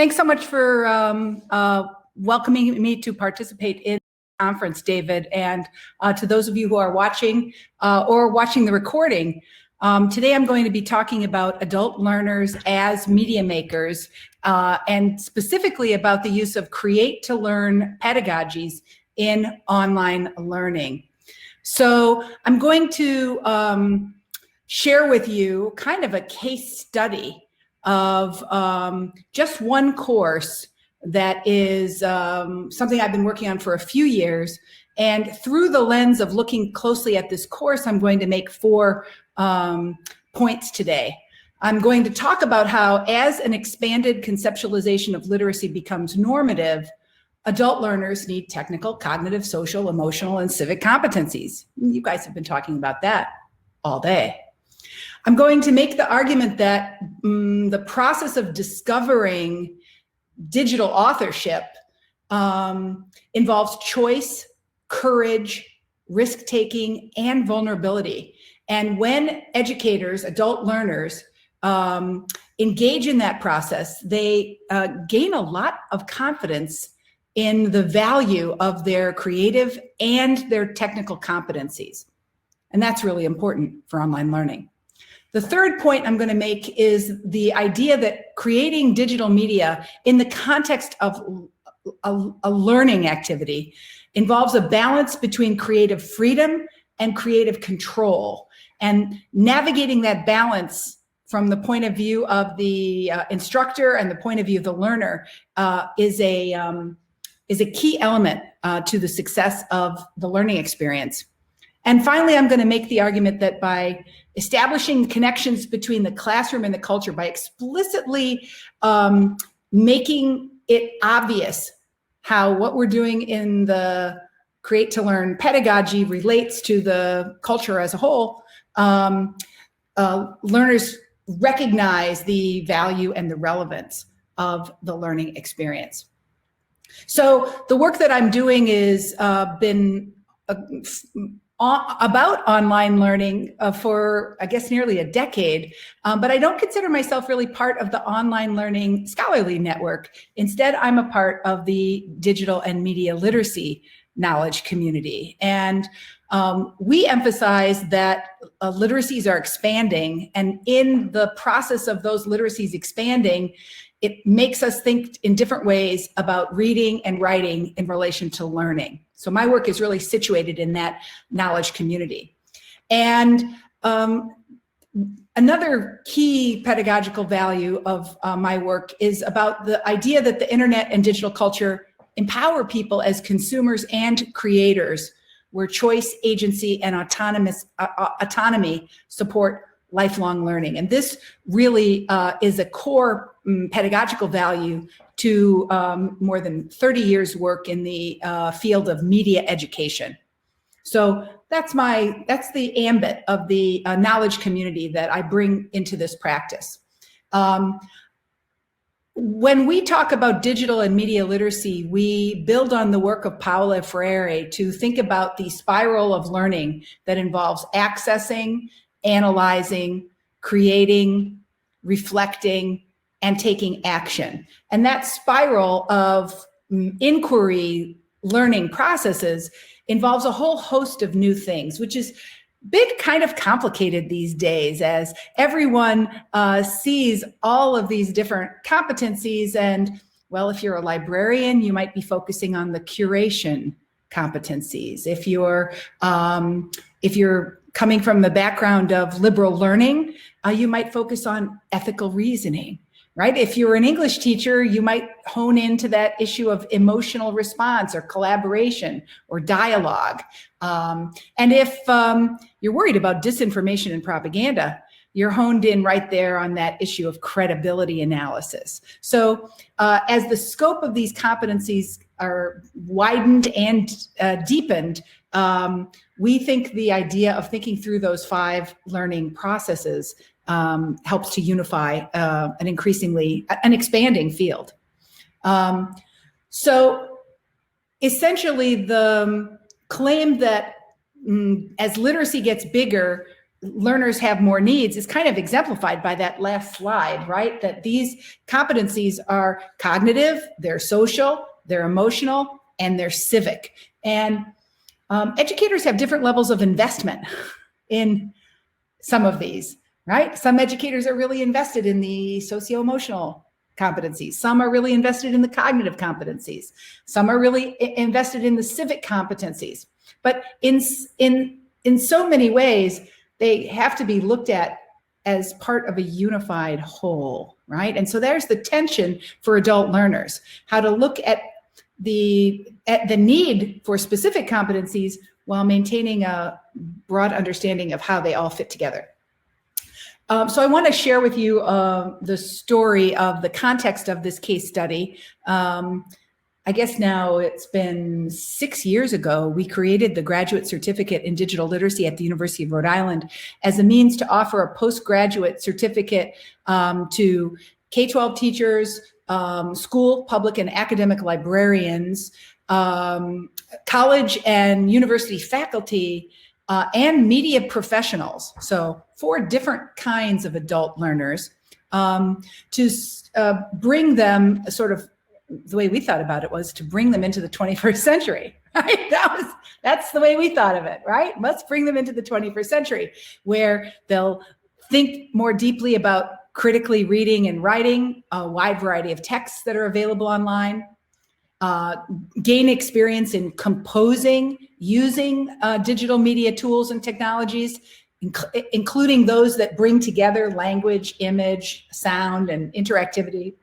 Thanks so much for welcoming me to participate in the conference, David, and to those of you who are watching or watching the recording. Today I'm going to be talking about adult learners as media makers, and specifically about the use of create-to-learn pedagogies in online learning. So I'm going to share with you kind of a case study of just one course that is something I've been working on for a few years. And through the lens of looking closely at this course, I'm going to make 4 points today. I'm going to talk about how, as an expanded conceptualization of literacy becomes normative, adult learners need technical, cognitive, social, emotional, and civic competencies. You guys have been talking about that all day. I'm going to make the argument that the process of discovering digital authorship involves choice, courage, risk-taking, and vulnerability. And when educators, adult learners, engage in that process, they gain a lot of confidence in the value of their creative and their technical competencies. And that's really important for online learning. The third point I'm going to make is the idea that creating digital media in the context of a learning activity involves a balance between creative freedom and creative control. And navigating that balance from the point of view of the instructor and the point of view of the learner is a key element to the success of the learning experience. And finally, I'm going to make the argument that by establishing connections between the classroom and the culture, by explicitly making it obvious how what we're doing in the Create to Learn pedagogy relates to the culture as a whole, learners recognize the value and the relevance of the learning experience. So the work that I'm doing is been about online learning for, I guess, nearly a decade, but I don't consider myself really part of the online learning scholarly network. Instead, I'm a part of the digital and media literacy knowledge community. And we emphasize that literacies are expanding, and in the process of those literacies expanding, it makes us think in different ways about reading and writing in relation to learning. So my work is really situated in that knowledge community. And another key pedagogical value of my work is about the idea that the internet and digital culture empower people as consumers and creators, where choice, agency, and autonomy support lifelong learning. And this really is a core pedagogical value to more than 30 years work in the field of media education. So that's the ambit of the knowledge community that I bring into this practice. When we talk about digital and media literacy, we build on the work of Paulo Freire to think about the spiral of learning that involves accessing, analyzing, creating, reflecting, and taking action. And that spiral of inquiry learning processes involves a whole host of new things, which is kind of complicated these days, as everyone sees all of these different competencies. And well, if you're a librarian, you might be focusing on the curation competencies. If you're coming from the background of liberal learning, you might focus on ethical reasoning, right? If you're an English teacher, you might hone into that issue of emotional response or collaboration or dialogue. And if you're worried about disinformation and propaganda, you're honed in right there on that issue of credibility analysis. So as the scope of these competencies are widened and deepened, we think the idea of thinking through those 5 learning processes helps to unify an expanding field. So essentially, the claim that as literacy gets bigger, learners have more needs is kind of exemplified by that last slide, right? That these competencies are cognitive, they're social, they're emotional, and they're civic. And educators have different levels of investment in some of these, right? Some educators are really invested in the socio-emotional competencies. Some are really invested in the cognitive competencies. Some are really invested in the civic competencies. But in so many ways, they have to be looked at as part of a unified whole, right? And so there's the tension for adult learners, how to look at the need for specific competencies while maintaining a broad understanding of how they all fit together. So I want to share with you the story of the context of this case study. I guess now it's been 6 years ago, we created the Graduate Certificate in Digital Literacy at the University of Rhode Island as a means to offer a postgraduate certificate to K-12 teachers, school, public, and academic librarians, college and university faculty, and media professionals. So 4 different kinds of adult learners to bring them sort of, the way we thought about it was to bring them into the 21st century, right? That's the way we thought of it, right? Let's bring them into the 21st century where they'll think more deeply about critically reading and writing a wide variety of texts that are available online, gain experience in composing using digital media tools and technologies, including those that bring together language, image, sound, and interactivity.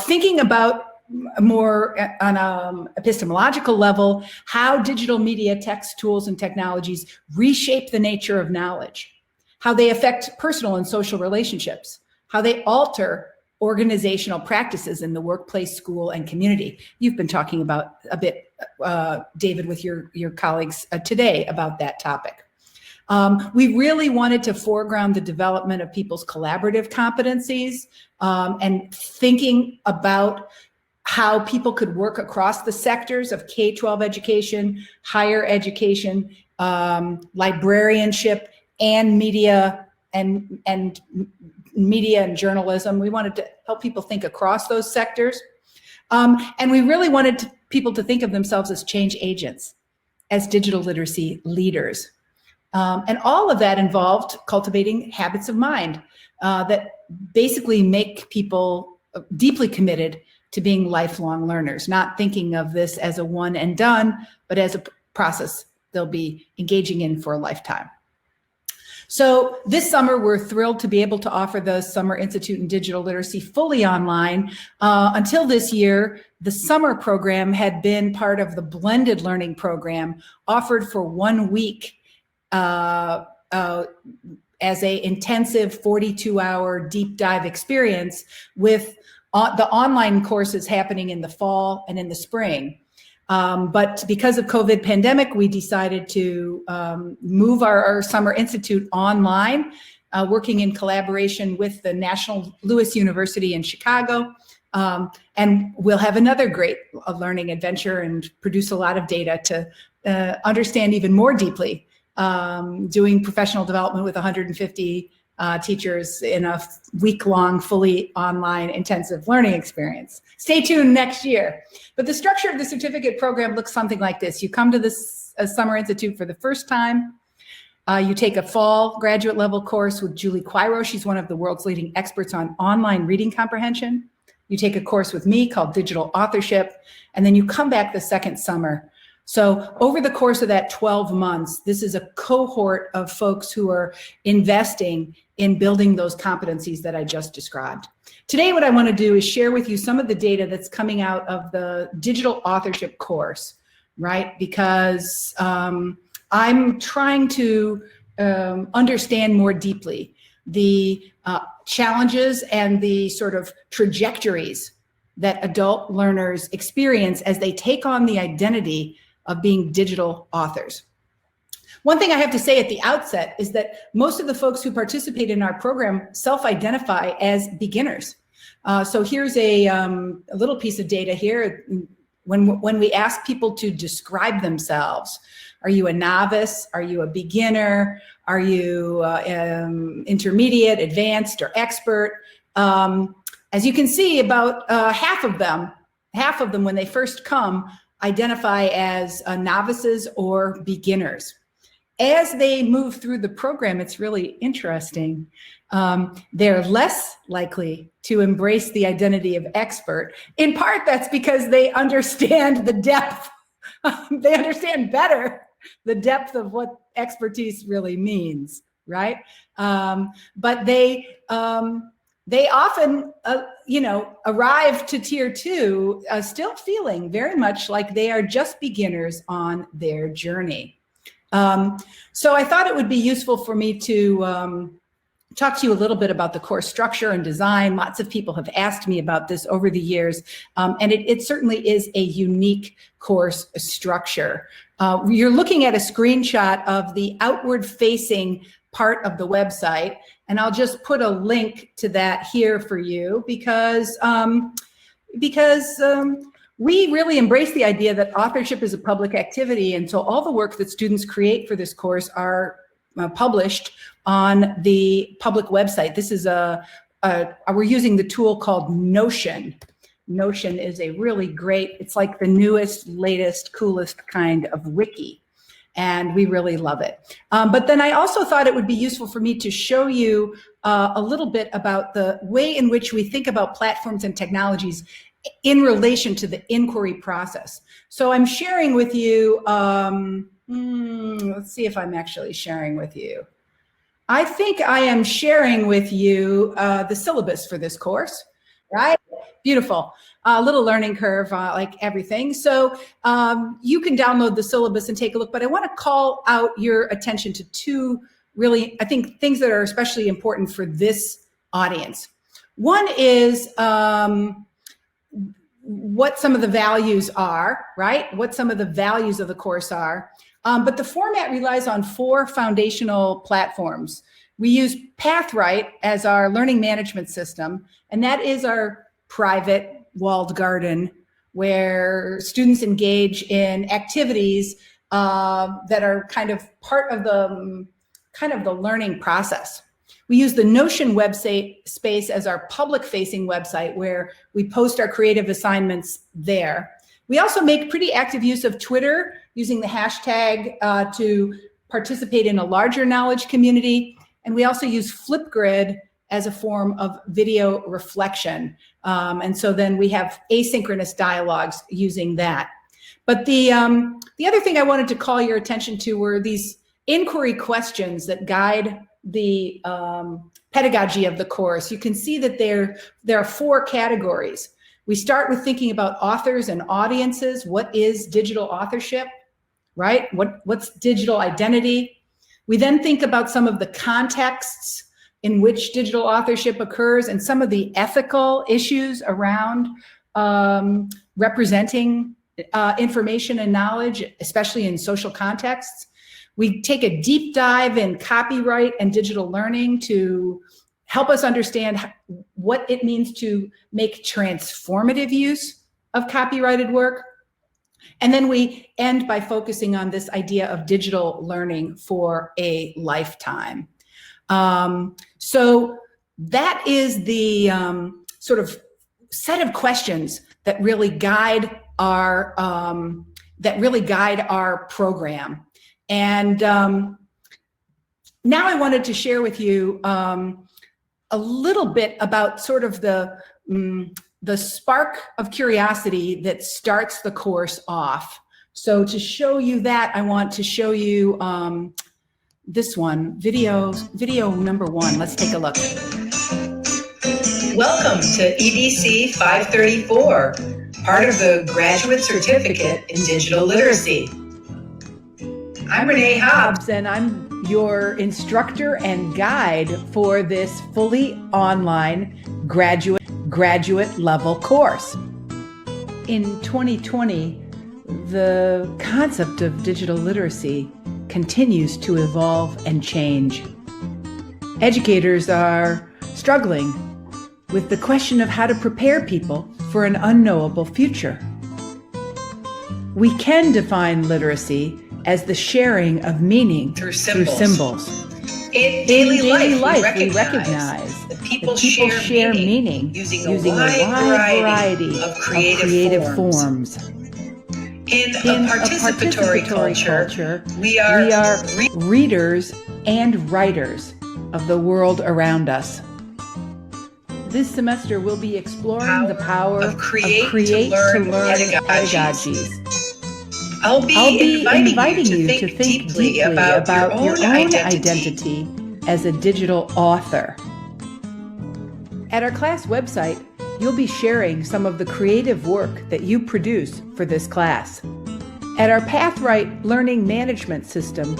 Thinking about more on an epistemological level, how digital media, text, tools, and technologies reshape the nature of knowledge, how they affect personal and social relationships, how they alter organizational practices in the workplace, school, and community. You've been talking about a bit, David, with your colleagues today about that topic. We really wanted to foreground the development of people's collaborative competencies and thinking about how people could work across the sectors of K-12 education, higher education, librarianship, and media and media and journalism. We wanted to help people think across those sectors. And we really wanted people to think of themselves as change agents, as digital literacy leaders. And all of that involved cultivating habits of mind that basically make people deeply committed to being lifelong learners, not thinking of this as a one and done, but as a process they'll be engaging in for a lifetime. So this summer, we're thrilled to be able to offer the Summer Institute in Digital Literacy fully online. Until this year, the summer program had been part of the blended learning program offered for 1 week as a intensive 42-hour deep dive experience with the online courses happening in the fall and in the spring. But because of COVID pandemic, we decided to move our Summer Institute online, working in collaboration with the National Louis University in Chicago. And we'll have another great learning adventure and produce a lot of data to understand even more deeply doing professional development with 150 teachers in a week-long, fully online intensive learning experience. Stay tuned next year. But the structure of the certificate program looks something like this. You come to this Summer Institute for the first time. You take a fall graduate level course with Julie Quiro. She's one of the world's leading experts on online reading comprehension. You take a course with me called Digital Authorship, and then you come back the second summer. So over the course of that 12 months, this is a cohort of folks who are investing in building those competencies that I just described. Today, what I want to do is share with you some of the data that's coming out of the digital authorship course, right? Because I'm trying to understand more deeply the challenges and the sort of trajectories that adult learners experience as they take on the identity of being digital authors. One thing I have to say at the outset is that most of the folks who participate in our program self-identify as beginners. So here's a little piece of data here. When we ask people to describe themselves, are you a novice? Are you a beginner? Are you intermediate, advanced, or expert? As you can see, about half of them when they first come identify as novices or beginners. As they move through the program, it's really interesting. They're less likely to embrace the identity of expert. In part, that's because they understand the depth. They understand better the depth of what expertise really means, right? But they often, arrive to tier 2 still feeling very much like they are just beginners on their journey. So I thought it would be useful for me to talk to you a little bit about the course structure and design. Lots of people have asked me about this over the years, and it certainly is a unique course structure. You're looking at a screenshot of the outward-facing part of the website, and I'll just put a link to that here for you because we really embrace the idea that authorship is a public activity, and so all the work that students create for this course are published on the public website. This is we're using the tool called Notion. Notion is a really great, it's like the newest, latest, coolest kind of wiki, and we really love it. But then I also thought it would be useful for me to show you a little bit about the way in which we think about platforms and technologies in relation to the inquiry process. So I'm sharing with you, let's see if I'm actually sharing with you. I think I am sharing with you the syllabus for this course, right? Beautiful. A little learning curve, like everything. So you can download the syllabus and take a look, but I want to call out your attention to two really, I think, things that are especially important for this audience. One is what some of the values are, right? What some of the values of the course are. But the format relies on 4 foundational platforms. We use Pathwright as our learning management system, and that is our private walled garden where students engage in activities that are kind of part of the learning process. We use the Notion website space as our public-facing website where we post our creative assignments there. We also make pretty active use of Twitter, using the hashtag to participate in a larger knowledge community. And we also use Flipgrid as a form of video reflection. And so then we have asynchronous dialogues using that. But the other thing I wanted to call your attention to were these inquiry questions that guide the pedagogy of the course. You can see that there are 4 categories. We start with thinking about authors and audiences. What is digital authorship, right? What's digital identity? We then think about some of the contexts in which digital authorship occurs and some of the ethical issues around representing information and knowledge, especially in social contexts. We take a deep dive in copyright and digital learning to help us understand what it means to make transformative use of copyrighted work. And then we end by focusing on this idea of digital learning for a lifetime. So that is the sort of set of questions that really guide our program. And now I wanted to share with you a little bit about sort of the spark of curiosity that starts the course off. So to show you that, I want to show you this one, video number 1. Let's take a look. Welcome to EDC 534, part of the Graduate Certificate in Digital Literacy. I'm Renee Hobbs, and I'm your instructor and guide for this fully online graduate level course. In 2020, the concept of digital literacy continues to evolve and change. Educators are struggling with the question of how to prepare people for an unknowable future. We can define literacy as the sharing of meaning through symbols. In daily life, we recognize that people share meaning using a wide variety of creative forms. In a participatory culture, we are readers and writers of the world around us. This semester, we'll be exploring the power of create to learn pedagogies. I'll be inviting you to think deeply about your own identity as a digital author. At our class website, you'll be sharing some of the creative work that you produce for this class. At our Pathright Learning Management System,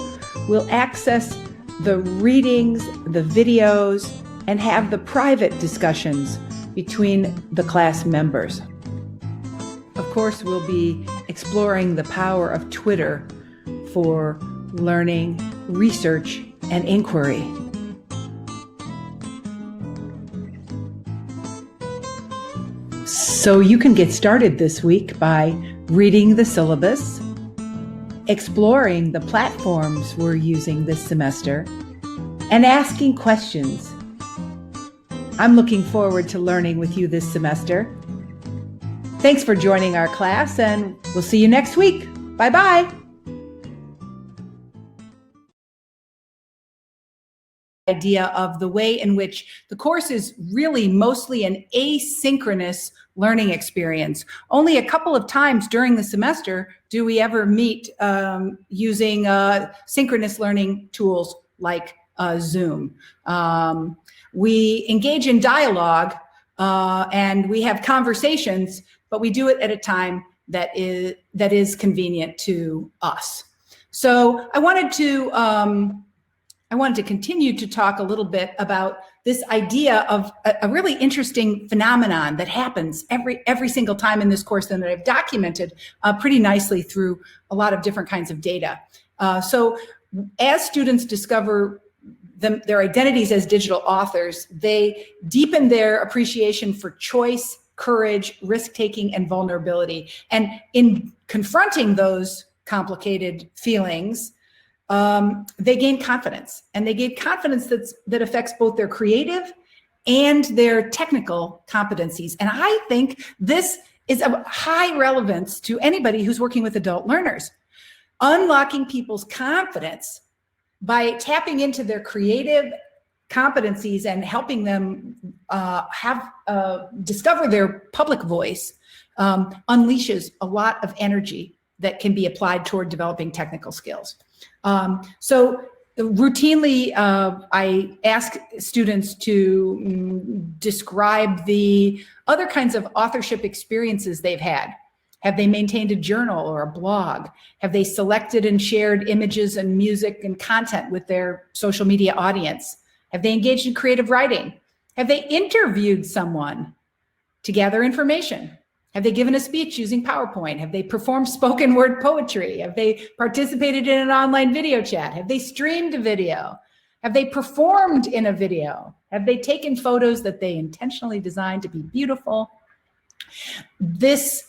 we'll access the readings, the videos, and have the private discussions between the class members. Of course, we'll be exploring the power of Twitter for learning, research, and inquiry. So you can get started this week by reading the syllabus, exploring the platforms we're using this semester, and asking questions. I'm looking forward to learning with you this semester. Thanks for joining our class, and we'll see you next week. Bye-bye. Idea of the way in which the course is really mostly an asynchronous learning experience. Only a couple of times during the semester do we ever meet using synchronous learning tools like Zoom. We engage in dialogue and we have conversations, but we do it at a time that is convenient to us. So I wanted to continue to talk a little bit about this idea of a really interesting phenomenon that happens every single time in this course, and that I've documented pretty nicely through a lot of different kinds of data. So as students discover their identities as digital authors, they deepen their appreciation for choice, courage, risk-taking, and vulnerability. And in confronting those complicated feelings, they gain confidence, and they gain confidence that affects both their creative and their technical competencies. And I think this is of high relevance to anybody who's working with adult learners. Unlocking people's confidence by tapping into their creative competencies and helping them discover their public voice unleashes a lot of energy that can be applied toward developing technical skills. So routinely, I ask students to describe the other kinds of authorship experiences they've had. Have they maintained a journal or a blog? Have they selected and shared images and music and content with their social media audience? Have they engaged in creative writing? Have they interviewed someone to gather information? Have they given a speech using PowerPoint? Have they performed spoken word poetry? Have they participated in an online video chat? Have they streamed a video? Have they performed in a video? Have they taken photos that they intentionally designed to be beautiful? This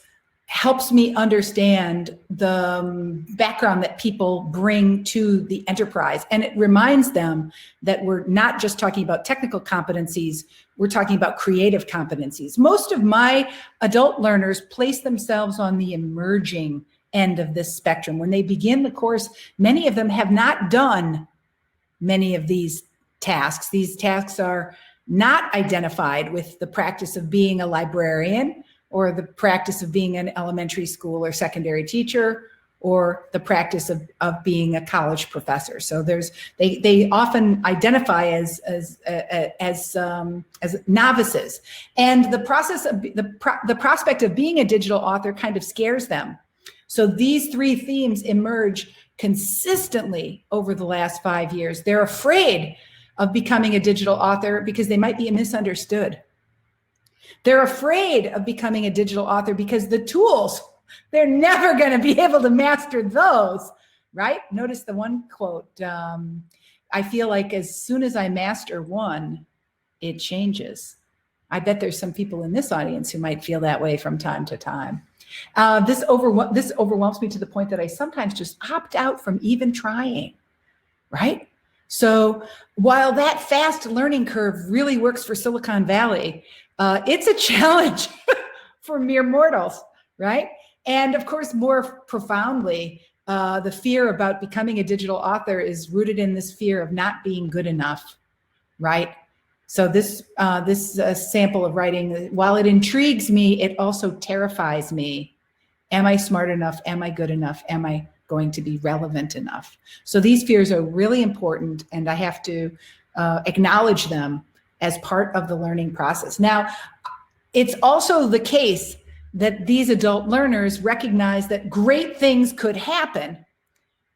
helps me understand the background that people bring to the enterprise. And it reminds them that we're not just talking about technical competencies, we're talking about creative competencies. Most of my adult learners place themselves on the emerging end of this spectrum. When they begin the course, many of them have not done many of these tasks. These tasks are not identified with the practice of being a librarian, or the practice of being an elementary school or secondary teacher, or the practice of being a college professor. So they often identify as novices, and the process of the prospect of being a digital author kind of scares them. So these three themes emerge consistently over the last 5 years. They're afraid of becoming a digital author because they might be misunderstood. They're afraid of becoming a digital author because the tools, they're never going to be able to master those, right? Notice the one quote, I feel like as soon as I master one, it changes. I bet there's some people in this audience who might feel that way from time to time. This overwhelms me to the point that I sometimes just opt out from even trying, right? So while that fast learning curve really works for Silicon Valley, it's a challenge for mere mortals, right? And of course, more profoundly, the fear about becoming a digital author is rooted in this fear of not being good enough, right? So this sample of writing, while it intrigues me, it also terrifies me. Am I smart enough? Am I good enough? Am I going to be relevant enough? So these fears are really important, and I have to acknowledge them as part of the learning process. Now, it's also the case that these adult learners recognize that great things could happen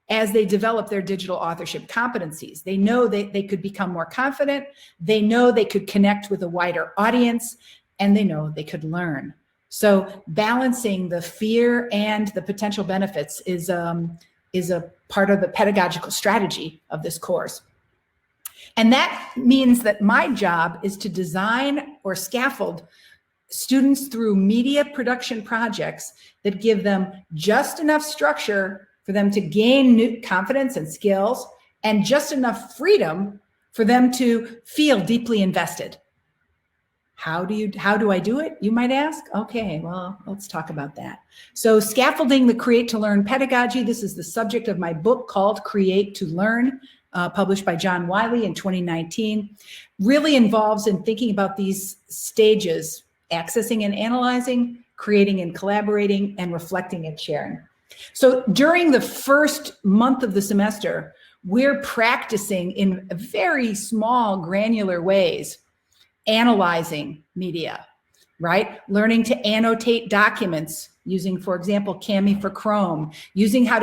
as they develop their digital authorship competencies. They know they could become more confident, they know they could connect with a wider audience, and they know they could learn. So balancing the fear and the potential benefits is a part of the pedagogical strategy of this course. And that means that my job is to design or scaffold students through media production projects that give them just enough structure for them to gain new confidence and skills, and just enough freedom for them to feel deeply invested. How do I do it, you might ask? Okay, well, let's talk about that. So Scaffolding the Create to Learn Pedagogy, this is the subject of my book called Create to Learn, published by John Wiley in 2019, really involves in thinking about these stages: accessing and analyzing, creating and collaborating, and reflecting and sharing. So during the first month of the semester, we're practicing in very small, granular ways analyzing media, right? Learning to annotate documents using, for example, Kami for Chrome, learning how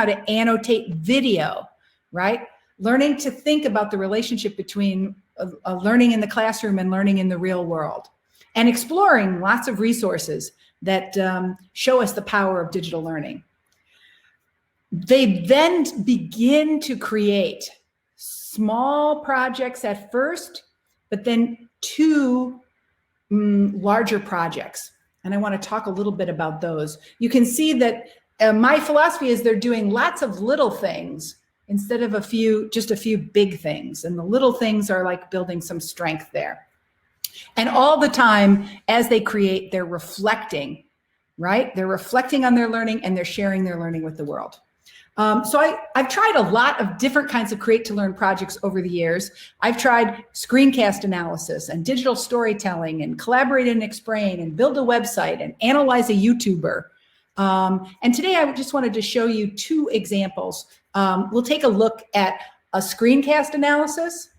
to annotate video, right? Learning to think about the relationship between learning in the classroom and learning in the real world, and exploring lots of resources that show us the power of digital learning. They then begin to create small projects at first, but then two larger projects. And I want to talk a little bit about those. You can see that my philosophy is they're doing lots of little things instead of just a few big things. And the little things are like building some strength there. And all the time, as they create, they're reflecting, right? They're reflecting on their learning, and they're sharing their learning with the world. So I've tried a lot of different kinds of Create to Learn projects over the years. I've tried screencast analysis and digital storytelling and collaborate and explain and build a website and analyze a YouTuber. And today I just wanted to show you two examples. We'll take a look at a screencast analysis,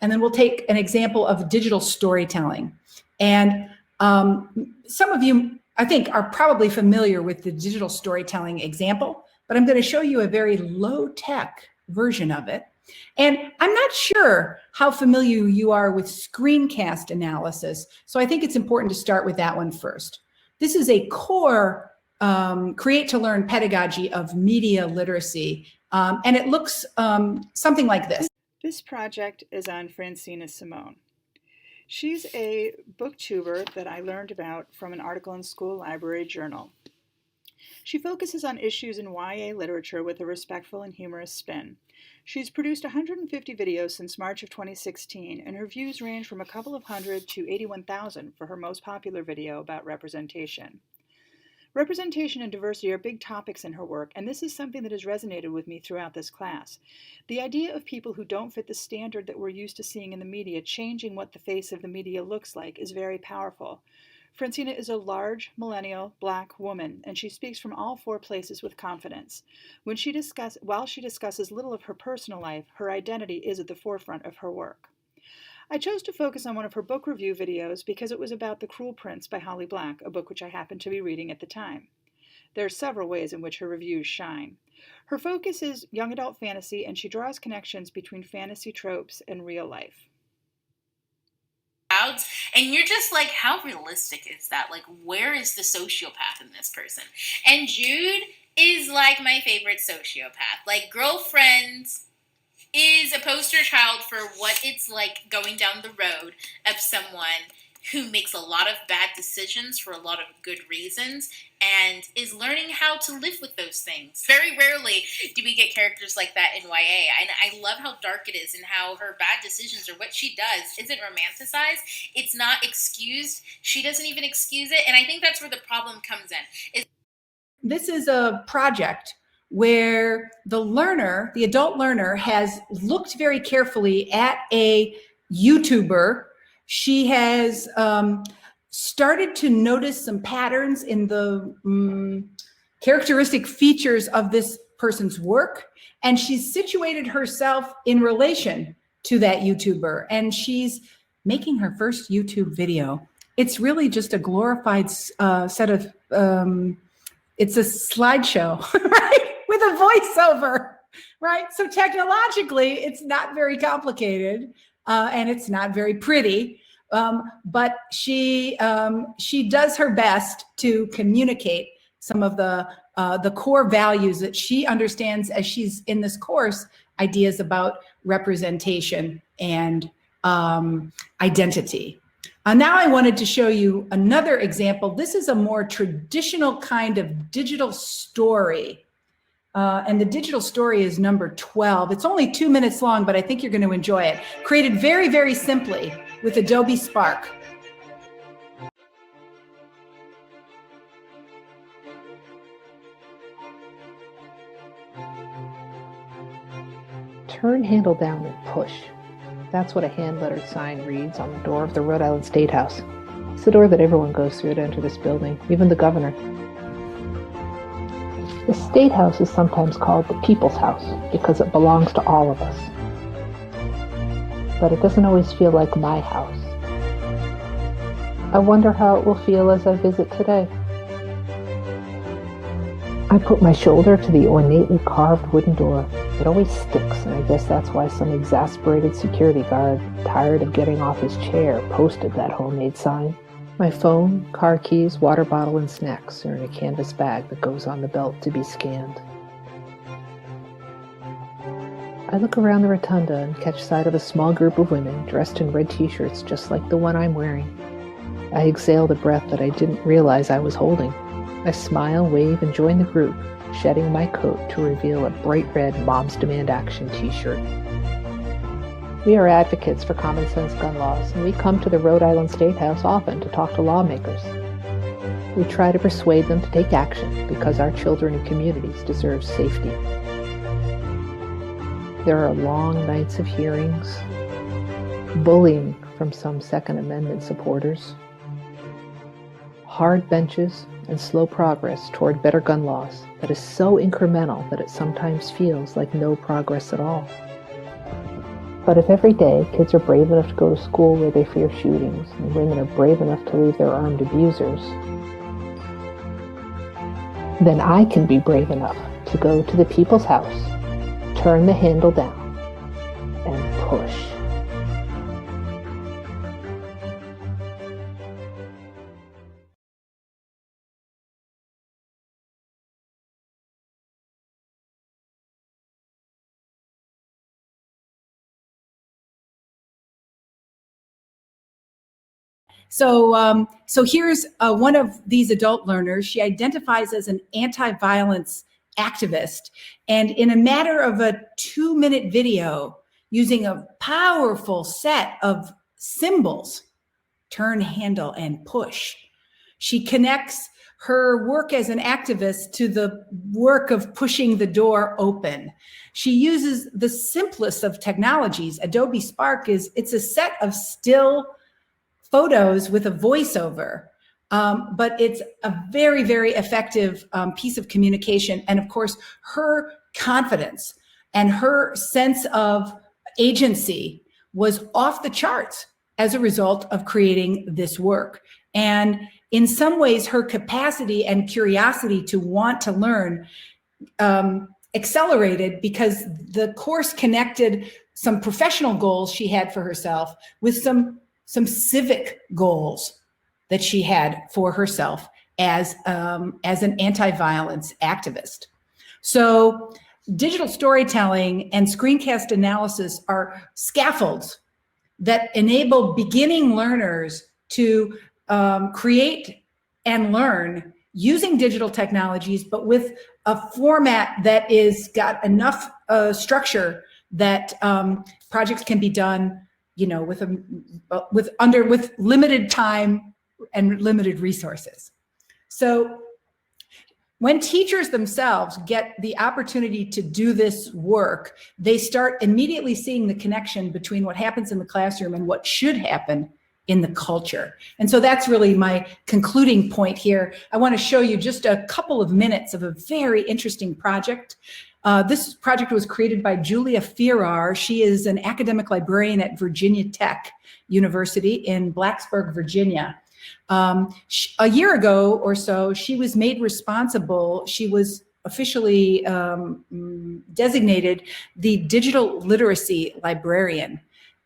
and then we'll take an example of digital storytelling. And some of you, I think, are probably familiar with the digital storytelling example, but I'm going to show you a very low-tech version of it. And I'm not sure how familiar you are with screencast analysis, so I think it's important to start with that one first. This is a core Create to Learn pedagogy of media literacy, and it looks something like this. This project is on Francina Simone. She's a booktuber that I learned about from an article in School Library Journal. She focuses on issues in YA literature with a respectful and humorous spin. She's produced 150 videos since March of 2016, and her views range from a couple of hundred to 81,000 for her most popular video about representation. Representation and diversity are big topics in her work, and this is something that has resonated with me throughout this class. The idea of people who don't fit the standard that we're used to seeing in the media changing what the face of the media looks like is very powerful. Francina is a large, millennial, Black woman, and she speaks from all four places with confidence. While she discusses little of her personal life, her identity is at the forefront of her work. I chose to focus on one of her book review videos because it was about The Cruel Prince by Holly Black, a book which I happened to be reading at the time. There are several ways in which her reviews shine. Her focus is young adult fantasy, and she draws connections between fantasy tropes and real life. And you're just like, how realistic is that? Like, where is the sociopath in this person? And Jude is like my favorite sociopath. Like, Girlfriends is a poster child for what it's like going down the road of someone who makes a lot of bad decisions for a lot of good reasons and is learning how to live with those things. Very rarely do we get characters like that in YA. And I love how dark it is and how her bad decisions or what she does isn't romanticized. It's not excused. She doesn't even excuse it. And I think that's where the problem comes in. This is a project where the learner, the adult learner, has looked very carefully at a YouTuber. She has started to notice some patterns in the characteristic features of this person's work, and she's situated herself in relation to that YouTuber, and she's making her first YouTube video. It's really just a glorified set of, it's a slideshow, right? With a voiceover, right? So technologically, it's not very complicated, and it's not very pretty, but she does her best to communicate some of the core values that she understands as she's in this course, ideas about representation and identity. Now I wanted to show you another example. This is a more traditional kind of digital story. And the digital story is number 12. It's only 2 minutes long, but I think you're going to enjoy it. Created very, very simply with Adobe Spark. Turn handle down and push. That's what a hand-lettered sign reads on the door of the Rhode Island State House. It's the door that everyone goes through to enter this building, even the governor. The State House is sometimes called the People's House because it belongs to all of us. But it doesn't always feel like my house. I wonder how it will feel as I visit today. I put my shoulder to the ornately carved wooden door. It always sticks, and I guess that's why some exasperated security guard, tired of getting off his chair, posted that homemade sign. My phone, car keys, water bottle, and snacks are in a canvas bag that goes on the belt to be scanned. I look around the rotunda and catch sight of a small group of women dressed in red t-shirts just like the one I'm wearing. I exhale the breath that I didn't realize I was holding. I smile, wave, and join the group, shedding my coat to reveal a bright red Moms Demand Action t-shirt. We are advocates for common sense gun laws, and we come to the Rhode Island State House often to talk to lawmakers. We try to persuade them to take action because our children and communities deserve safety. There are long nights of hearings, bullying from some Second Amendment supporters, hard benches, and slow progress toward better gun laws that is so incremental that it sometimes feels like no progress at all. But if every day kids are brave enough to go to school where they fear shootings, and women are brave enough to leave their armed abusers, then I can be brave enough to go to the People's House, turn the handle down, and push. So here's one of these adult learners. She identifies as an anti-violence activist, and in a matter of a 2-minute video, using a powerful set of symbols, turn, handle, and push, she connects her work as an activist to the work of pushing the door open. She uses the simplest of technologies. Adobe Spark it's a set of still photos with a voiceover, but it's a very, very effective piece of communication. And of course, her confidence and her sense of agency was off the charts as a result of creating this work. And in some ways, her capacity and curiosity to want to learn accelerated because the course connected some professional goals she had for herself with some civic goals that she had for herself as an anti-violence activist. So digital storytelling and screencast analysis are scaffolds that enable beginning learners to create and learn using digital technologies, but with a format that is got enough structure that projects can be done, with limited time and limited resources. So when teachers themselves get the opportunity to do this work, they start immediately seeing the connection between what happens in the classroom and what should happen in the culture. And so that's really my concluding point here. I want to show you just a couple of minutes of a very interesting project. This project was created by Julia Ferrar. She is an academic librarian at Virginia Tech University in Blacksburg, Virginia. A year ago or so, she was made responsible. She was officially designated the digital literacy librarian.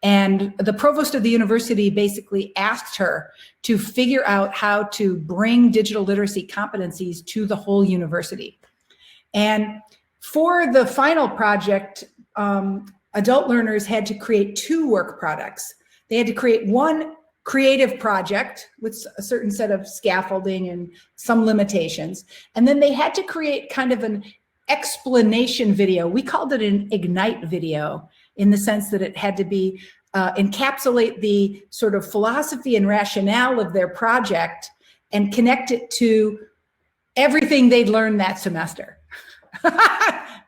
And the provost of the university basically asked her to figure out how to bring digital literacy competencies to the whole university. And for the final project, adult learners had to create 2 work products. They had to create one creative project with a certain set of scaffolding and some limitations. And then they had to create kind of an explanation video. We called it an Ignite video, in the sense that it had to be encapsulate the sort of philosophy and rationale of their project and connect it to everything they'd learned that semester.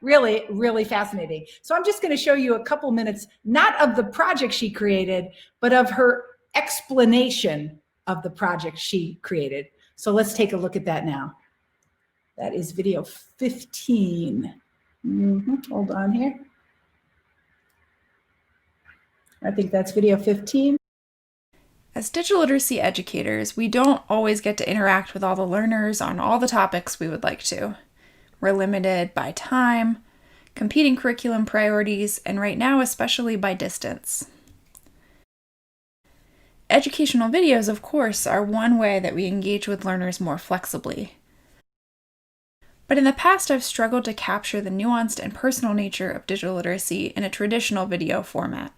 Really, really fascinating. So I'm just going to show you a couple minutes, not of the project she created, but of her explanation of the project she created. So let's take a look at that now. That is video 15. Hold on here. I think that's video 15. As digital literacy educators, we don't always get to interact with all the learners on all the topics we would like to. We're limited by time, competing curriculum priorities, and right now especially by distance. Educational videos, of course, are one way that we engage with learners more flexibly. But in the past, I've struggled to capture the nuanced and personal nature of digital literacy in a traditional video format.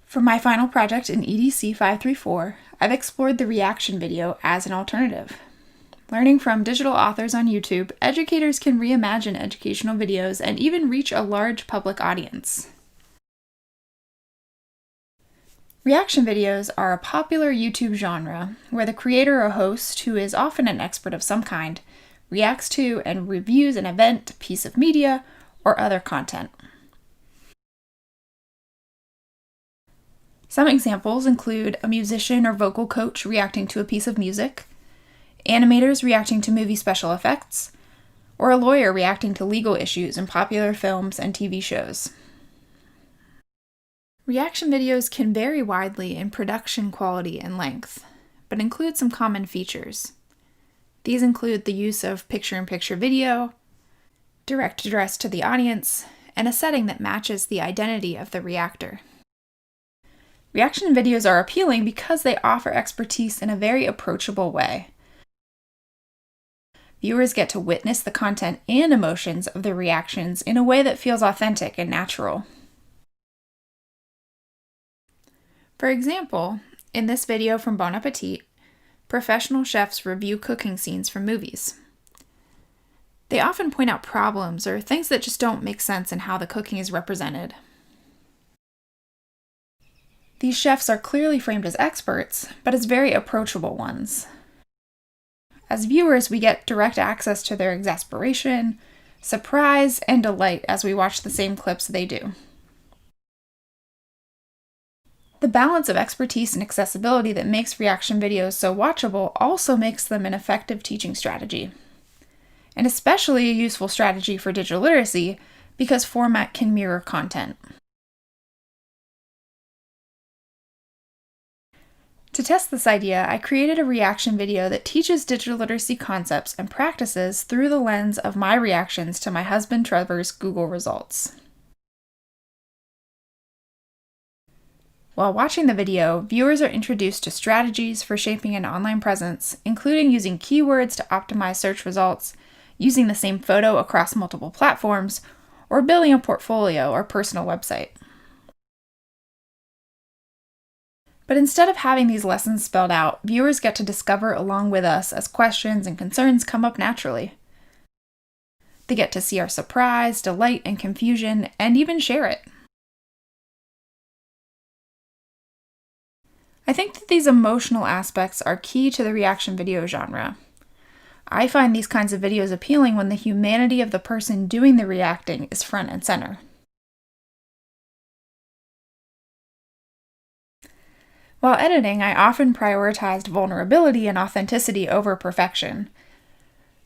For my final project in EDC 534, I've explored the reaction video as an alternative. Learning from digital authors on YouTube, educators can reimagine educational videos and even reach a large public audience. Reaction videos are a popular YouTube genre where the creator or host, who is often an expert of some kind, reacts to and reviews an event, piece of media, or other content. Some examples include a musician or vocal coach reacting to a piece of music, animators reacting to movie special effects, or a lawyer reacting to legal issues in popular films and TV shows. Reaction videos can vary widely in production quality and length, but include some common features. These include the use of picture-in-picture video, direct address to the audience, and a setting that matches the identity of the reactor. Reaction videos are appealing because they offer expertise in a very approachable way. Viewers get to witness the content and emotions of the reactions in a way that feels authentic and natural. For example, in this video from Bon Appetit, professional chefs review cooking scenes from movies. They often point out problems or things that just don't make sense in how the cooking is represented. These chefs are clearly framed as experts, but as very approachable ones. As viewers, we get direct access to their exasperation, surprise, and delight as we watch the same clips they do. The balance of expertise and accessibility that makes reaction videos so watchable also makes them an effective teaching strategy, and especially a useful strategy for digital literacy because format can mirror content. To test this idea, I created a reaction video that teaches digital literacy concepts and practices through the lens of my reactions to my husband Trevor's Google results. While watching the video, viewers are introduced to strategies for shaping an online presence, including using keywords to optimize search results, using the same photo across multiple platforms, or building a portfolio or personal website. But instead of having these lessons spelled out, viewers get to discover along with us as questions and concerns come up naturally. They get to see our surprise, delight, and confusion, and even share it. I think that these emotional aspects are key to the reaction video genre. I find these kinds of videos appealing when the humanity of the person doing the reacting is front and center. While editing, I often prioritized vulnerability and authenticity over perfection.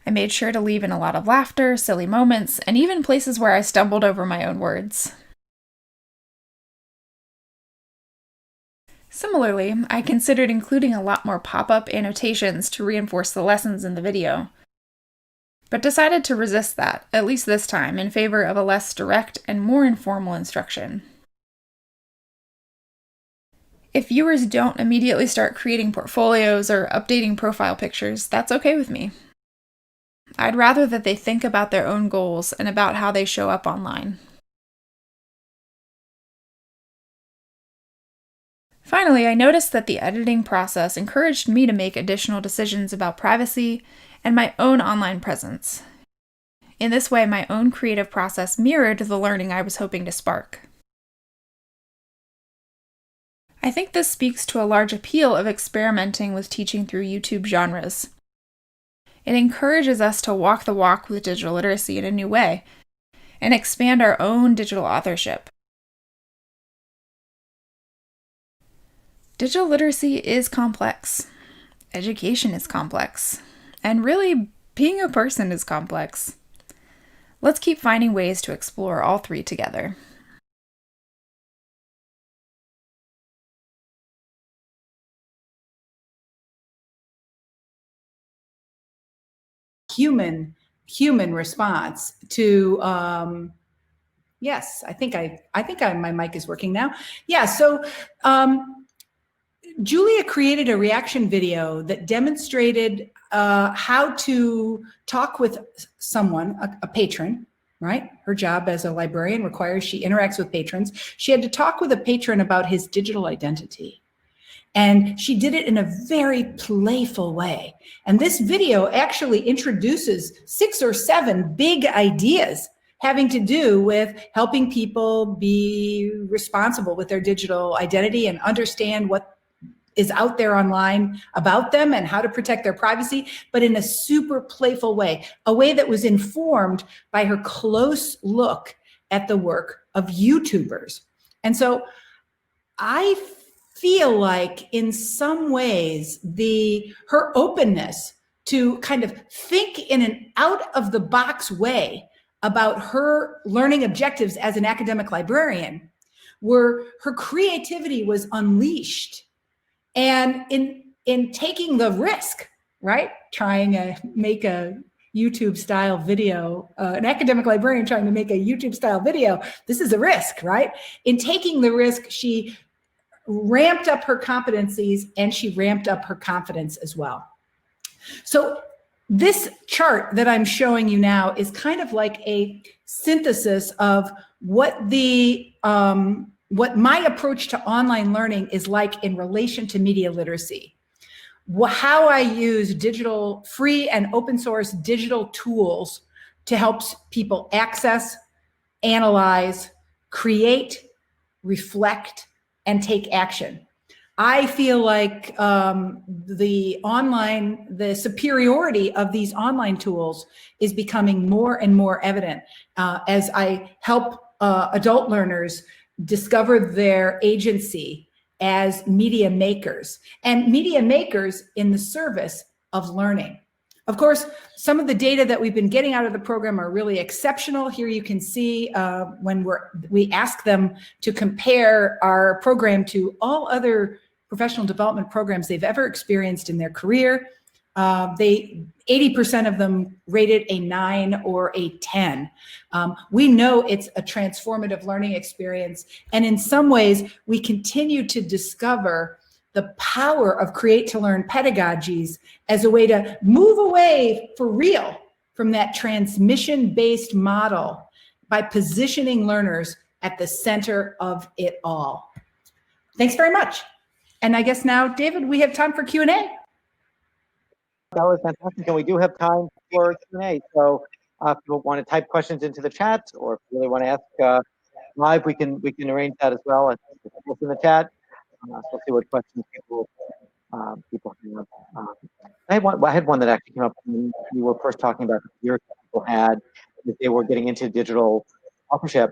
I made sure to leave in a lot of laughter, silly moments, and even places where I stumbled over my own words. Similarly, I considered including a lot more pop-up annotations to reinforce the lessons in the video, but decided to resist that, at least this time, in favor of a less direct and more informal instruction. If viewers don't immediately start creating portfolios or updating profile pictures, that's okay with me. I'd rather that they think about their own goals and about how they show up online. Finally, I noticed that the editing process encouraged me to make additional decisions about privacy and my own online presence. In this way, my own creative process mirrored the learning I was hoping to spark. I think this speaks to a large appeal of experimenting with teaching through YouTube genres. It encourages us to walk the walk with digital literacy in a new way and expand our own digital authorship. Digital literacy is complex. Education is complex. And really, being a person is complex. Let's keep finding ways to explore all three together. Human response to yes, I think my mic is working now. Yeah, so Julia created a reaction video that demonstrated how to talk with someone, a patron, right? Her job as a librarian requires she interacts with patrons. She had to talk with a patron about his digital identity. And she did it in a very playful way. And this video actually introduces 6 or 7 big ideas having to do with helping people be responsible with their digital identity and understand what is out there online about them and how to protect their privacy, but in a super playful way, a way that was informed by her close look at the work of YouTubers. And so I feel like in some ways her openness to kind of think in an out of the box way about her learning objectives as an academic librarian, where her creativity was unleashed. And in taking the risk, right? Trying to make a YouTube style video, an academic librarian trying to make a YouTube style video, this is a risk, right? In taking the risk, she ramped up her competencies and she ramped up her confidence as well. So this chart that I'm showing you now is kind of like a synthesis of what my approach to online learning is like in relation to media literacy. How I use digital, free and open source digital tools to help people access, analyze, create, reflect, and take action. I feel like the superiority of these online tools is becoming more and more evident as I help adult learners discover their agency as media makers, and media makers in the service of learning. Of course, some of the data that we've been getting out of the program are really exceptional. Here you can see when we ask them to compare our program to all other professional development programs they've ever experienced in their career. 80% of them rated a 9 or a 10. We know it's a transformative learning experience. And in some ways, we continue to discover the power of create to learn pedagogies as a way to move away for real from that transmission-based model by positioning learners at the center of it all. Thanks very much. And I guess now, David, we have time for Q&A. That was fantastic, and we do have time for Q&A. So if you want to type questions into the chat, or if you really want to ask live, we can arrange that as well. It's in the chat. So we'll see what questions people have. I had one that actually came up when we were first talking about the fear people had if they were getting into digital authorship.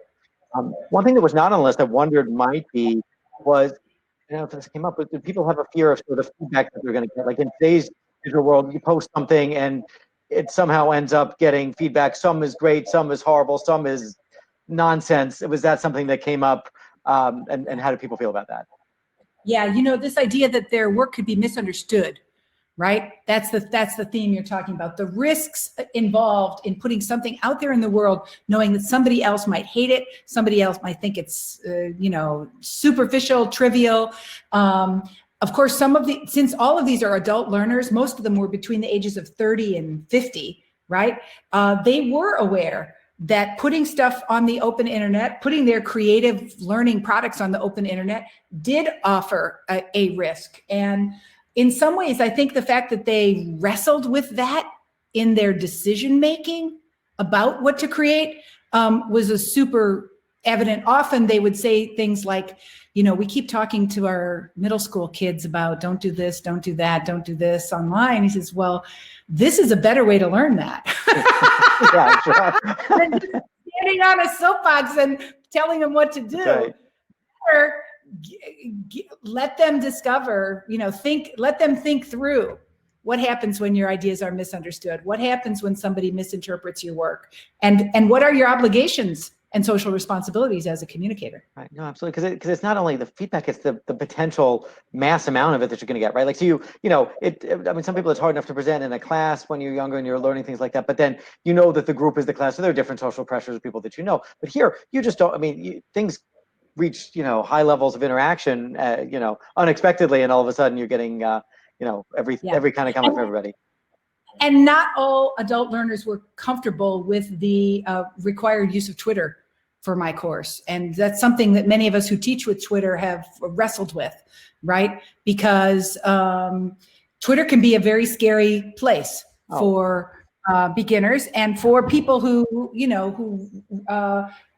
One thing that was not on the list I wondered might be was, I don't know if this came up, but do people have a fear of sort of feedback that they're going to get? Like in today's digital world, you post something and it somehow ends up getting feedback. Some is great, some is horrible, some is nonsense. Was that something that came up, and how do people feel about that? Yeah, this idea that their work could be misunderstood, right? That's the theme you're talking about. The risks involved in putting something out there in the world, knowing that somebody else might hate it, somebody else might think it's, superficial, trivial. Of course, since all of these are adult learners, most of them were between the ages of 30 and 50, right? They were aware that putting stuff on the open internet, putting their creative learning products on the open internet did offer a risk. And in some ways, I think the fact that they wrestled with that in their decision-making about what to create was a super evident. Often they would say things like, we keep talking to our middle school kids about don't do this, don't do that, don't do this online. He says, well, this is a better way to learn that. Yeah, sure. Than just standing on a soapbox and telling them what to do. Right. Or let them discover, let them think through what happens when your ideas are misunderstood. What happens when somebody misinterprets your work? And what are your obligations and social responsibilities as a communicator? Right. No, absolutely. Because it's not only the feedback, it's the potential mass amount of it that you're going to get, right? Like, so some people, it's hard enough to present in a class when you're younger and you're learning things like that, but then that the group is the class, so there are different social pressures of people that but here you just don't, things reach, high levels of interaction, unexpectedly, and all of a sudden you're getting, every kind of comment from everybody. And not all adult learners were comfortable with the required use of Twitter for my course. And that's something that many of us who teach with Twitter have wrestled with, right? Because Twitter can be a very scary place for beginners and for people who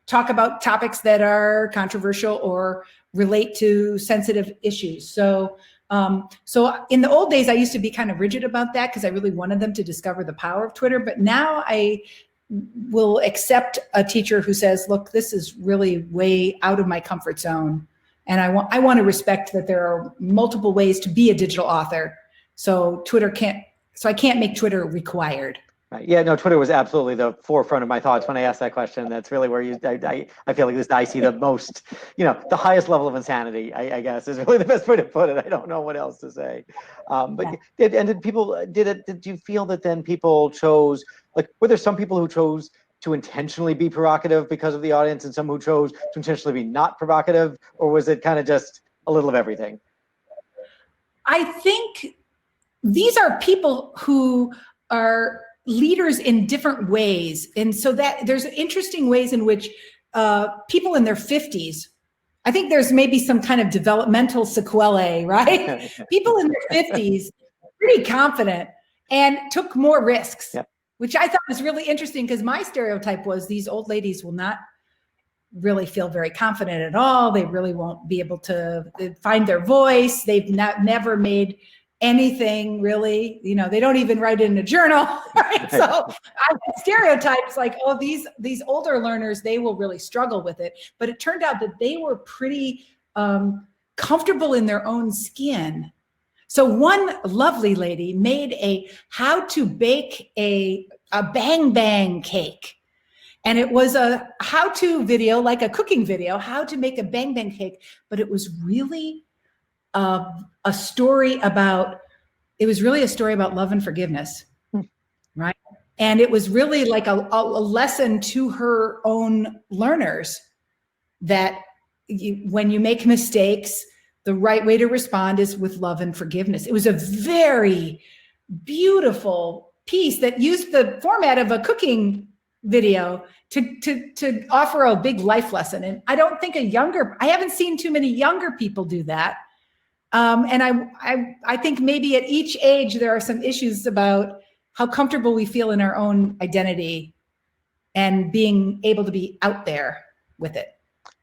talk about topics that are controversial or relate to sensitive issues. So in the old days, I used to be kind of rigid about that because I really wanted them to discover the power of Twitter. But now I will accept a teacher who says, look, this is really way out of my comfort zone. And I want to respect that there are multiple ways to be a digital author. So I can't make Twitter required. Right. Yeah, no, Twitter was absolutely the forefront of my thoughts when I asked that question. That's really where I feel like I see the most, the highest level of insanity, I guess, is really the best way to put it. I don't know what else to say. Did you feel that then people chose, were there some people who chose to intentionally be provocative because of the audience and some who chose to intentionally be not provocative, or was it kind of just a little of everything? I think these are people who are leaders in different ways. And so that there's interesting ways in which people in their 50s, I think there's maybe some kind of developmental sequelae, right? People in their 50s, pretty confident and took more risks, which I thought was really interesting because my stereotype was these old ladies will not really feel very confident at all. They really won't be able to find their voice. They've never made anything really, they don't even write it in a journal. Right? So I had stereotypes like, these older learners, they will really struggle with it. But it turned out that they were pretty comfortable in their own skin. So one lovely lady made a how to bake a bang bang cake. And it was a how-to video, like a cooking video, how to make a bang bang cake. But it was really a story about love and forgiveness, right? And it was really like a lesson to her own learners that when you make mistakes, the right way to respond is with love and forgiveness. It was a very beautiful piece that used the format of a cooking video to offer a big life lesson. And I don't think I haven't seen too many younger people do that. And I think maybe at each age, there are some issues about how comfortable we feel in our own identity and being able to be out there with it.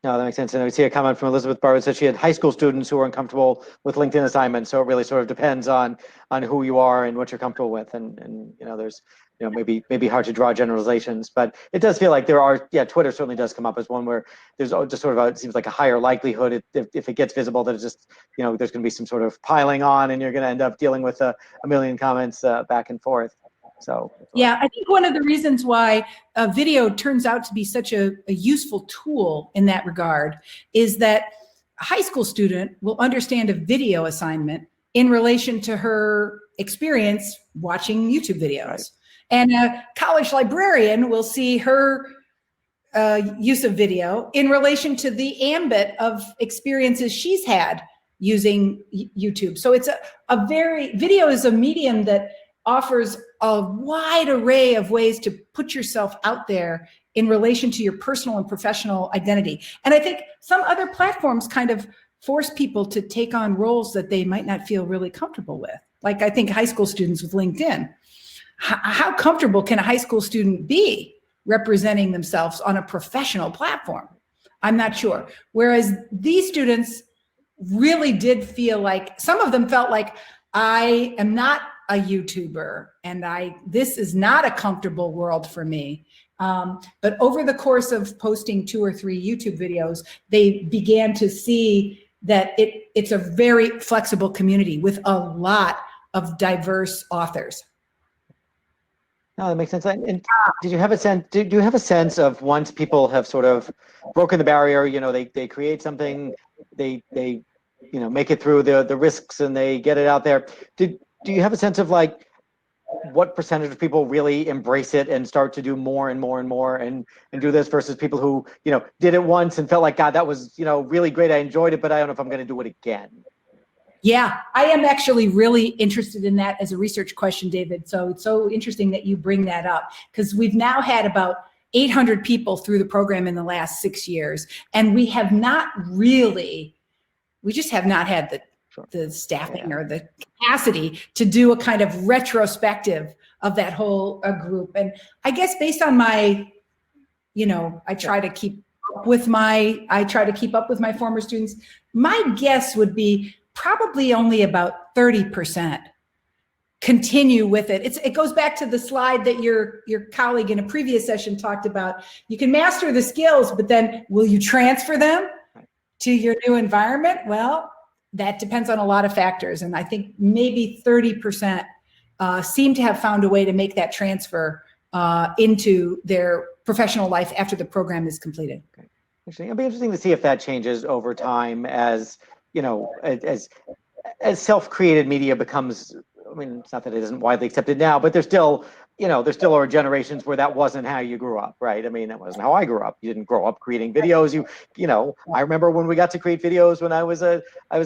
No, that makes sense. And I see a comment from Elizabeth Barrett said she had high school students who were uncomfortable with LinkedIn assignments. So it really sort of depends on who you are and what you're comfortable with. And there's, maybe hard to draw generalizations, but it does feel like there are, Twitter certainly does come up as one where there's just sort of it seems like a higher likelihood if it gets visible that it's just, there's going to be some sort of piling on and you're going to end up dealing with a million comments back and forth. So yeah, I think one of the reasons why video turns out to be such a useful tool in that regard is that a high school student will understand a video assignment in relation to her experience watching YouTube videos. Right. And a college librarian will see her use of video in relation to the ambit of experiences she's had using YouTube. So it's video is a medium that offers a wide array of ways to put yourself out there in relation to your personal and professional identity. And I think some other platforms kind of force people to take on roles that they might not feel really comfortable with. Like I think high school students with LinkedIn. How comfortable can a high school student be representing themselves on a professional platform? I'm not sure. Whereas these students really did feel like, some of them felt like, I am not a YouTuber and this is not a comfortable world for me. But over the course of posting 2 or 3 YouTube videos, they began to see that it's a very flexible community with a lot of diverse authors. No, that makes sense. And did you have a sense? Do you have a sense of once people have sort of broken the barrier? They create something, they make it through the risks and they get it out there. Do you have a sense of like what percentage of people really embrace it and start to do more and more and more and do this versus people who did it once and felt like, God, that was really great, I enjoyed it, but I don't know if I'm going to do it again? Yeah, I am actually really interested in that as a research question, David. So it's so interesting that you bring that up because we've now had about 800 people through the program in the last 6 years, and we just have not had the staffing or the capacity to do a kind of retrospective of that whole group. And I guess based on my, I try to keep up with my former students. My guess would be probably only about 30% continue with it. It goes back to the slide that your colleague in a previous session talked about. You can master the skills, but then will you transfer them to your new environment? Well, that depends on a lot of factors. And I think maybe 30% seem to have found a way to make that transfer into their professional life after the program is completed. Okay. Interesting. It'll be interesting to see if that changes over time as self-created media becomes, I mean, it's not that it isn't widely accepted now, but there still are generations where that wasn't how you grew up, right? I mean, that wasn't how I grew up. You didn't grow up creating videos. I remember when we got to create videos when I was a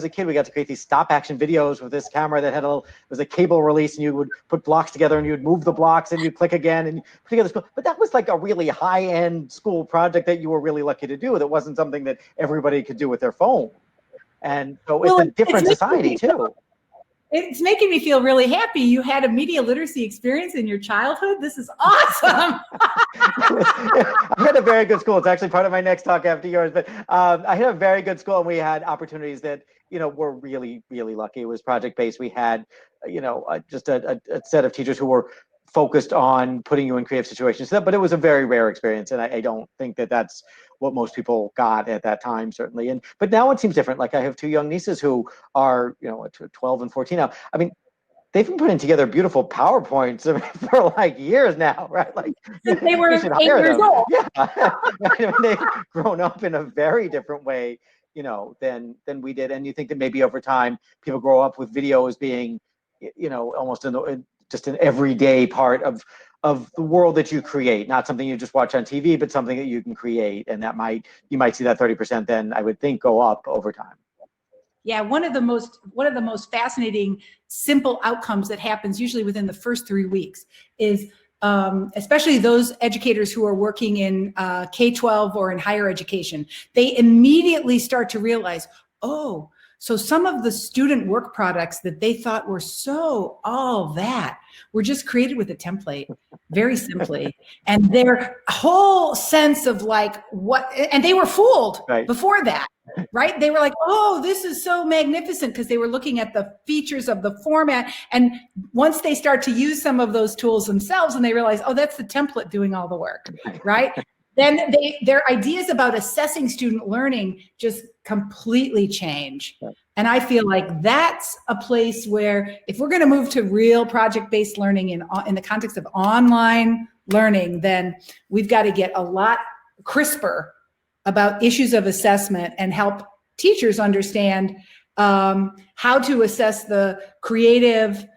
kid, we got to create these stop action videos with this camera that was a cable release, and you would put blocks together and you'd move the blocks and you'd click again and put together. But that was like a really high-end school project that you were really lucky to do. That wasn't something that everybody could do with their phone. And so it's a different society too. It's making me feel really happy. You had a media literacy experience in your childhood. This is awesome. I had a very good school. It's actually part of my next talk after yours, but I had a very good school and we had opportunities that, were really, really lucky. It was project-based. We had, just a set of teachers who were focused on putting you in creative situations. But it was a very rare experience. And I don't think that that's what most people got at that time, certainly. But now it seems different. Like I have 2 young nieces who are, 12 and 14 now. I mean, they've been putting together beautiful PowerPoints for like years now, right? Like since they were 8 years old. Yeah, I mean, they've grown up in a very different way, than we did. And you think that maybe over time people grow up with video as being, almost just an everyday part of the world that you create, not something you just watch on TV, but something that you can create. And you might see that 30% then I would think go up over time. Yeah, one of the most fascinating, simple outcomes that happens usually within the first 3 weeks is, especially those educators who are working in K-12 or in higher education, they immediately start to realize, oh, So some of the student work products that they thought were so all that were just created with a template, very simply. And their whole sense of like and they were fooled before that, right? They were like, oh, this is so magnificent, because they were looking at the features of the format. And once they start to use some of those tools themselves and they realize, oh, that's the template doing all the work, right? Then their ideas about assessing student learning just completely change. And I feel like that's a place where if we're going to move to real project-based learning in the context of online learning, then we've got to get a lot crisper about issues of assessment and help teachers understand how to assess the creative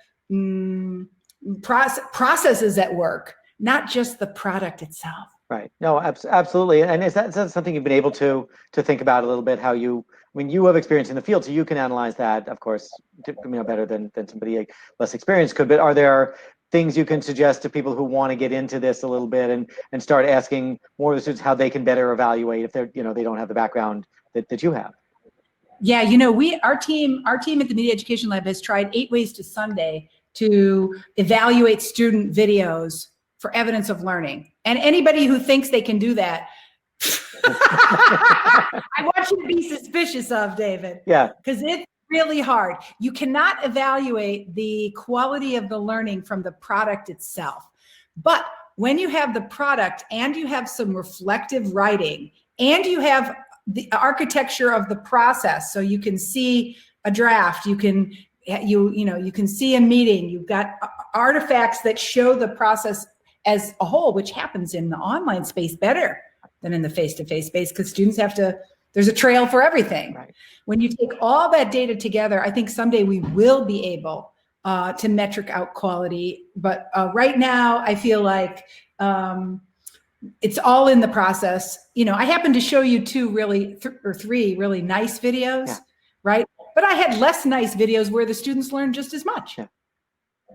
processes at work, not just the product itself. Right. No, absolutely. And is that something you've been able to think about a little bit? How you have experience in the field, so you can analyze that, of course, better than somebody less experienced could. But are there things you can suggest to people who want to get into this a little bit and start asking more of the students how they can better evaluate if they're they don't have the background that you have? Yeah, our team at the Media Education Lab has tried 8 ways to Sunday to evaluate student videos for evidence of learning. And anybody who thinks they can do that, I want you to be suspicious of, David. Yeah. Because it's really hard. You cannot evaluate the quality of the learning from the product itself. But when you have the product and you have some reflective writing and you have the architecture of the process, so you can see a draft, you can see a meeting, you've got artifacts that show the process as a whole, which happens in the online space better than in the face-to-face space, because students there's a trail for everything. Right. When you take all that data together, I think someday we will be able to metric out quality. But right now, I feel like it's all in the process. I happened to show you 2 really, or 3 really nice videos, right? But I had less nice videos where the students learned just as much.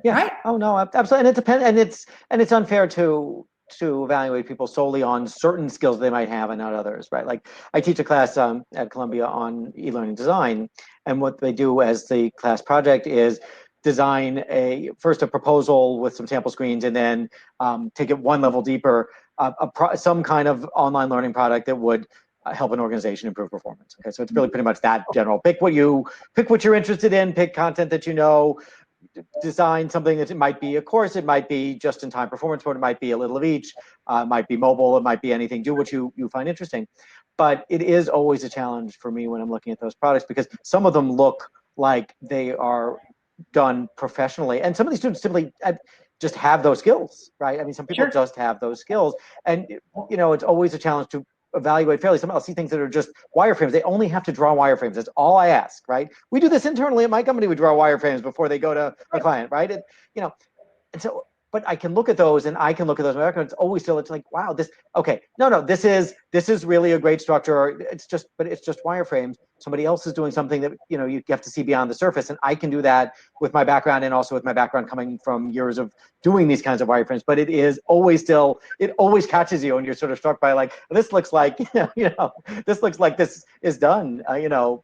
Yeah. Right? Oh no, absolutely. And it depends, and it's unfair to evaluate people solely on certain skills they might have and not others, right? Like I teach a class at Columbia on e-learning design, and what they do as the class project is design first a proposal with some sample screens, and then take it one level deeper, some kind of online learning product that would help an organization improve performance. Okay, so it's really pretty much that general. Pick what you're interested in, pick content that design something that it might be a course, it might be just-in-time performance board, it might be a little of each, it might be mobile, it might be anything. Do what you find interesting. But it is always a challenge for me when I'm looking at those products, because some of them look like they are done professionally, and some of these students simply just have those skills, right? I mean, some people just have those skills, and it's always a challenge to evaluate fairly. Some I'll see things that are just wireframes. They only have to draw wireframes. That's all I ask, right? We do this internally at my company. We draw wireframes before they go to a client, right? And so, but I can look at those, and I can look at those. It's always still, it's like, wow, this is really a great structure. It's just wireframes. Somebody else is doing something that you have to see beyond the surface, and I can do that with my background, and also with my background coming from years of doing these kinds of wireframes. But it is always it always catches you, and you're sort of struck by like, this looks like this looks like this is done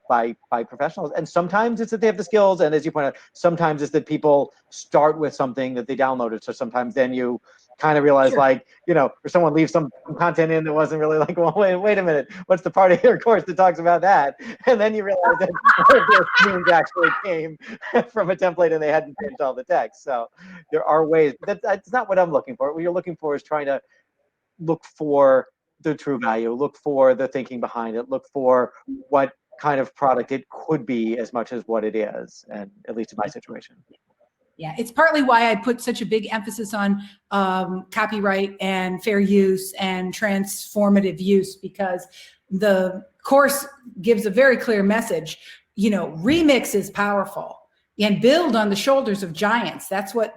by professionals. And sometimes it's that they have the skills, and as you point out, sometimes it's that people start with something that they downloaded. So sometimes then you kind of realize or someone leaves some content in that wasn't really like, well, wait a minute, what's the part of your course that talks about that? And then you realize that their students actually came from a template and they hadn't changed all the text. So there are ways. That's not what I'm looking for. What you're looking for is trying to look for the true value, look for the thinking behind it, look for what kind of product it could be as much as what it is, and at least in my situation. Yeah, it's partly why I put such a big emphasis on copyright and fair use and transformative use, because the course gives a very clear message. Remix is powerful, and build on the shoulders of giants. That's what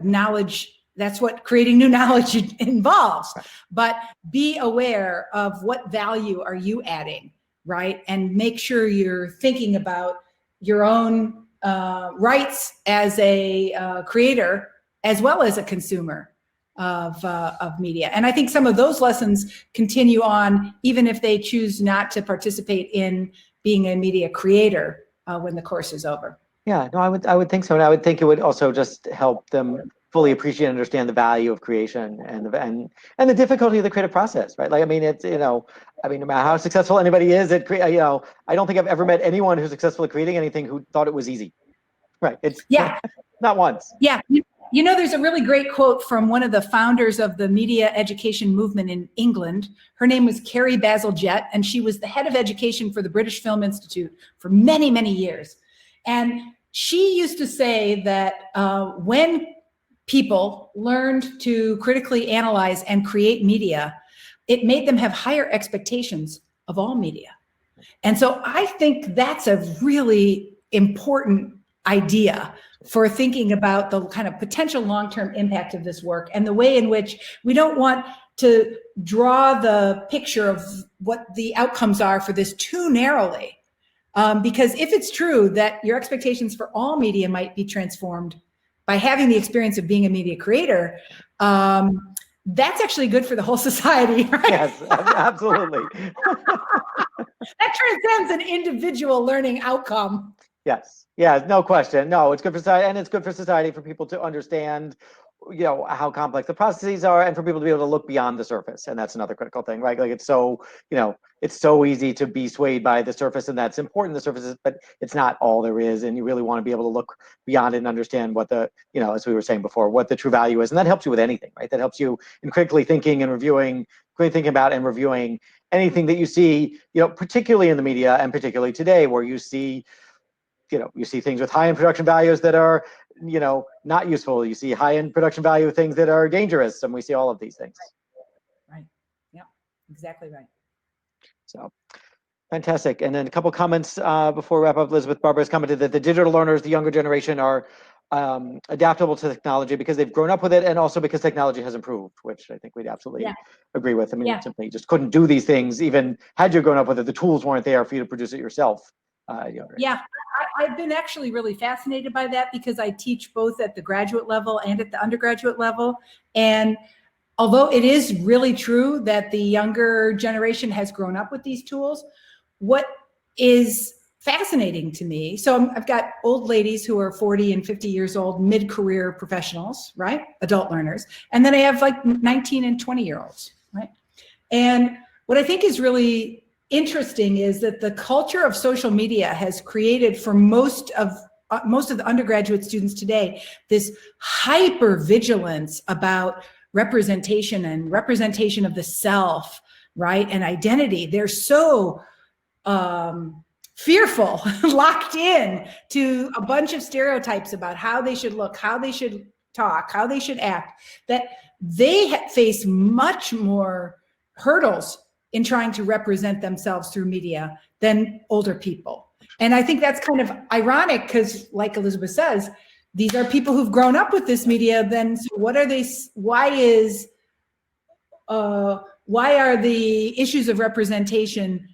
creating new knowledge involves. But be aware of what value are you adding, right? And make sure you're thinking about your own rights as a creator as well as a consumer of media. And I think some of those lessons continue on even if they choose not to participate in being a media creator. when the course is over. Yeah, no, I would think so. And I would think it would also just help them fully appreciate and understand the value of creation and the difficulty of the creative process, right? Like, I mean, it's, no matter how successful anybody is at I don't think I've ever met anyone who's successful at creating anything who thought it was easy. Right. It's not once. Yeah. There's a really great quote from one of the founders of the media education movement in England. Her name was Carrie Bazalgette, and she was the head of education for the British Film Institute for many, many years. And she used to say that when people learned to critically analyze and create media, it made them have higher expectations of all media. And so I think that's a really important idea for thinking about the kind of potential long-term impact of this work, and the way in which we don't want to draw the picture of what the outcomes are for this too narrowly. Because if it's true that your expectations for all media might be transformed by having the experience of being a media creator, that's actually good for the whole society, right? Yes, absolutely. That transcends an individual learning outcome. Yes. Yeah, no question. No, it's good for society, and it's good for society for people to understand, how complex the processes are, and for people to be able to look beyond the surface. And that's another critical thing, right? Like, it's so, it's so easy to be swayed by the surface, and that's important, the surfaces, but it's not all there is. And you really want to be able to look beyond it and understand what the, as we were saying before, what the true value is. And that helps you with anything, right? That helps you in critically thinking and reviewing, thinking about and reviewing anything that you see, particularly in the media, and particularly today, where you see things with high-end production values that are, not useful. You see high-end production value things that are dangerous, and we see all of these things. Right. Yeah, exactly right. So, fantastic. And then a couple comments before we wrap up. Elizabeth Barber has commented that the digital learners, the younger generation, are adaptable to technology because they've grown up with it, and also because technology has improved, which I think we'd absolutely agree with. I mean, you simply just couldn't do these things, even had you grown up with it. The tools weren't there for you to produce it yourself. Yeah, I've been actually really fascinated by that, because I teach both at the graduate level and at the undergraduate level. And although it is really true that the younger generation has grown up with these tools, what is fascinating to me, so I've got old ladies who are 40 and 50 years old, mid-career professionals, right? Adult learners. And then I have like 19 and 20-year-olds, right? And what I think is really interesting is that the culture of social media has created for most of the undergraduate students today this hyper vigilance about representation and representation of the self, right? And identity. They're so fearful, locked in to a bunch of stereotypes about how they should look, how they should talk, how they should act, that they face much more hurdles in trying to represent themselves through media than older people. And I think that's kind of ironic, because like Elizabeth says, these are people who've grown up with this media. Then so what are they, why are the issues of representation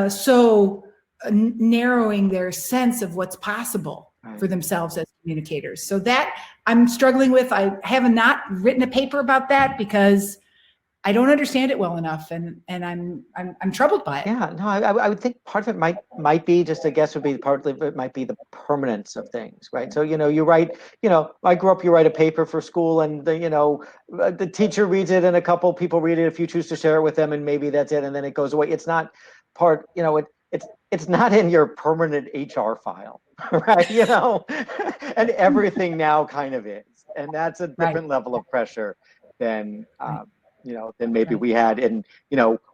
so narrowing their sense of what's possible for themselves as communicators? So that I'm struggling with. I have not written a paper about that because I don't understand it well enough, and I'm troubled by it. Yeah, no, I would think part of it might be, just a guess would be, part of it might be the permanence of things, right? So, you write, I grew up, you write a paper for school, and the teacher reads it, and a couple people read it if you choose to share it with them, and maybe that's it, and then it goes away. It's not part, it's not in your permanent HR file, right? And everything now kind of is, and that's a different level of pressure than than maybe we had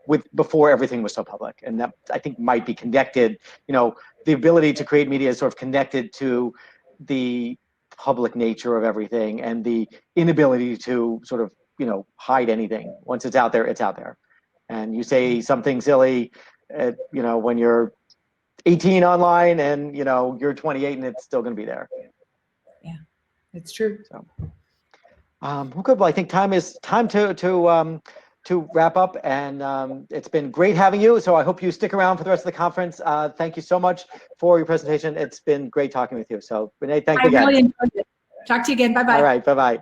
with before everything was so public. And that, I think, might be connected, the ability to create media is sort of connected to the public nature of everything, and the inability to sort of, hide anything. Once it's out there, it's out there. And you say something silly, when you're 18 online, and, you're 28, and it's still going to be there. Yeah, it's true. So. Well, good. Well, I think time to wrap up, and it's been great having you. So I hope you stick around for the rest of the conference. Thank you so much for your presentation. It's been great talking with you. So Renee, thank you again. I really enjoyed it. Talk to you again. Bye-bye. All right. Bye-bye.